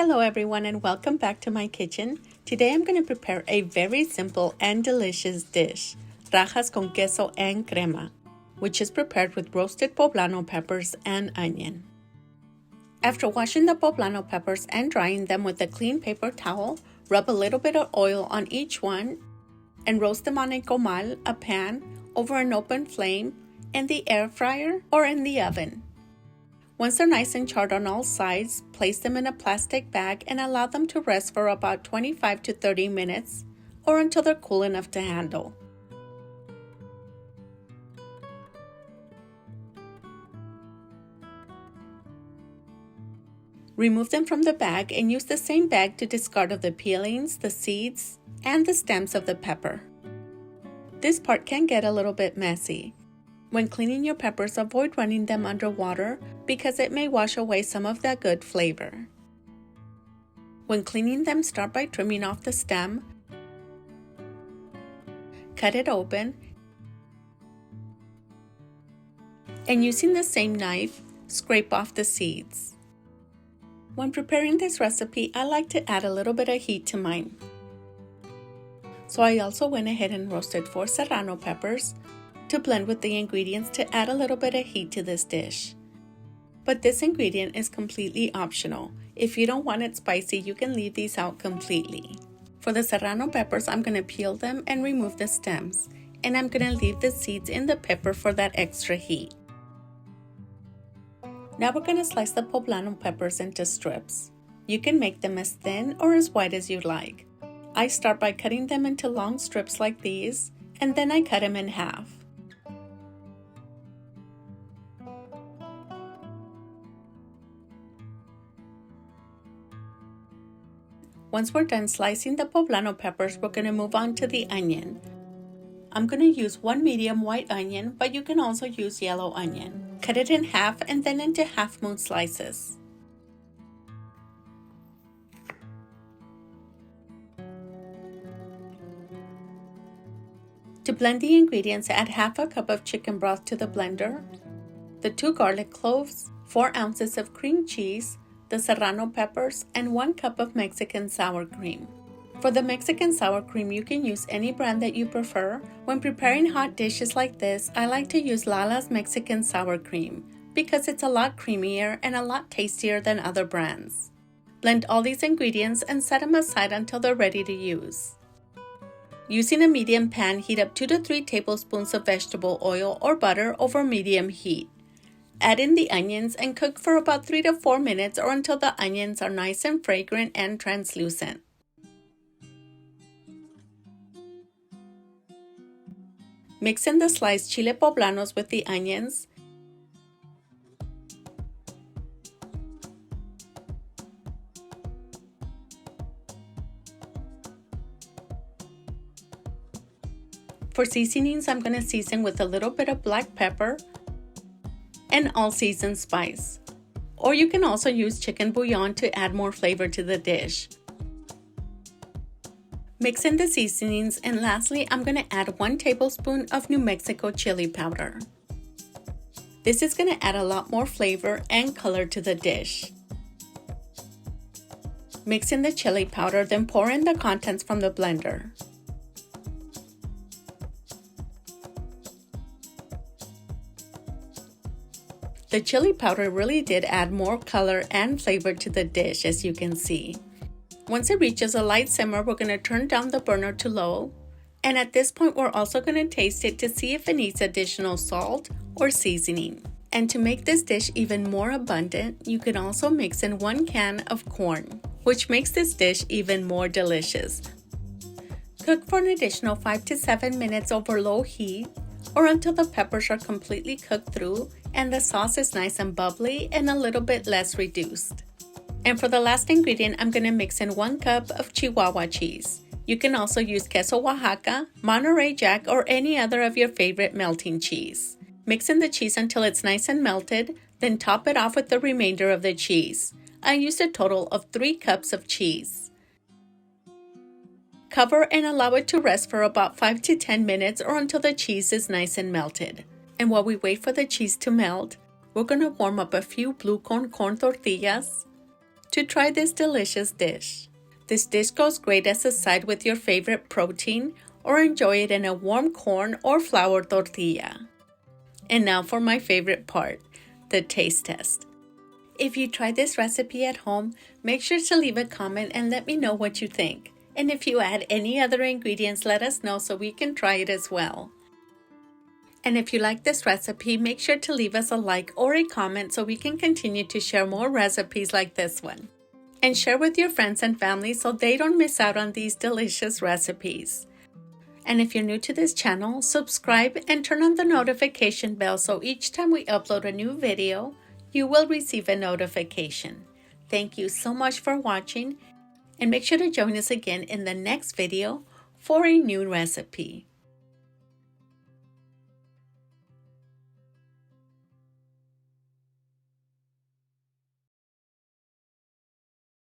Hello everyone and welcome back to my kitchen. Today I'm going to prepare a very simple and delicious dish, rajas con queso and crema, which is prepared with roasted poblano peppers and onion. After washing the poblano peppers and drying them with a clean paper towel, rub a little bit of oil on each one and roast them on a comal, a pan, over an open flame, in the air fryer or in the oven. Once they're nice and charred on all sides, place them in a plastic bag and allow them to rest for about 25 to 30 minutes or until they're cool enough to handle. Remove them from the bag and use the same bag to discard of the peelings, the seeds, and the stems of the pepper. This part can get a little bit messy. When cleaning your peppers, avoid running them under water because it may wash away some of that good flavor. When cleaning them, start by trimming off the stem, cut it open, and using the same knife, scrape off the seeds. When preparing this recipe, I like to add a little bit of heat to mine. So I also went ahead and roasted 4 serrano peppers to blend with the ingredients to add a little bit of heat to this dish. But this ingredient is completely optional. If you don't want it spicy, you can leave these out completely. For the serrano peppers, I'm going to peel them and remove the stems, and I'm going to leave the seeds in the pepper for that extra heat. Now we're going to slice the poblano peppers into strips. You can make them as thin or as wide as you like. I start by cutting them into long strips like these, and then I cut them in half. Once we're done slicing the poblano peppers, we're going to move on to the onion. I'm going to use 1 medium white onion, but you can also use yellow onion. Cut it in half and then into half-moon slices. To blend the ingredients, add half a cup of chicken broth to the blender, the 2 garlic cloves, 4 ounces of cream cheese, the serrano peppers, and 1 cup of Mexican sour cream. For the Mexican sour cream, you can use any brand that you prefer. When preparing hot dishes like this, I like to use Lala's Mexican sour cream because it's a lot creamier and a lot tastier than other brands. Blend all these ingredients and set them aside until they're ready to use. Using a medium pan, heat up 2 to 3 tablespoons of vegetable oil or butter over medium heat. Add in the onions and cook for about 3 to 4 minutes or until the onions are nice and fragrant and translucent. Mix in the sliced chile poblanos with the onions. For seasonings, I'm going to season with a little bit of black pepper and all-season spice. Or you can also use chicken bouillon to add more flavor to the dish. Mix in the seasonings, and lastly, I'm going to add 1 tablespoon of New Mexico chili powder. This is going to add a lot more flavor and color to the dish. Mix in the chili powder, then pour in the contents from the blender. The chili powder really did add more color and flavor to the dish, as you can see. Once it reaches a light simmer, we're going to turn down the burner to low. And at this point, we're also going to taste it to see if it needs additional salt or seasoning. And to make this dish even more abundant, you can also mix in 1 can of corn, which makes this dish even more delicious. Cook for an additional 5 to 7 minutes over low heat or until the peppers are completely cooked through and the sauce is nice and bubbly and a little bit less reduced. And for the last ingredient, I'm going to mix in 1 cup of Chihuahua cheese. You can also use Queso Oaxaca, Monterey Jack, or any other of your favorite melting cheese. Mix in the cheese until it's nice and melted, then top it off with the remainder of the cheese. I used a total of 3 cups of cheese. Cover and allow it to rest for about 5 to 10 minutes or until the cheese is nice and melted. And while we wait for the cheese to melt, we're going to warm up a few blue corn tortillas, to try this delicious dish. This dish goes great as a side with your favorite protein or enjoy it in a warm corn or flour tortilla. And now for my favorite part, the taste test. If you try this recipe at home, make sure to leave a comment and let me know what you think. And if you add any other ingredients, let us know so we can try it as well. And if you like this recipe, make sure to leave us a like or a comment so we can continue to share more recipes like this one. And share with your friends and family so they don't miss out on these delicious recipes. And if you're new to this channel, subscribe and turn on the notification bell so each time we upload a new video, you will receive a notification. Thank you so much for watching, and make sure to join us again in the next video for a new recipe.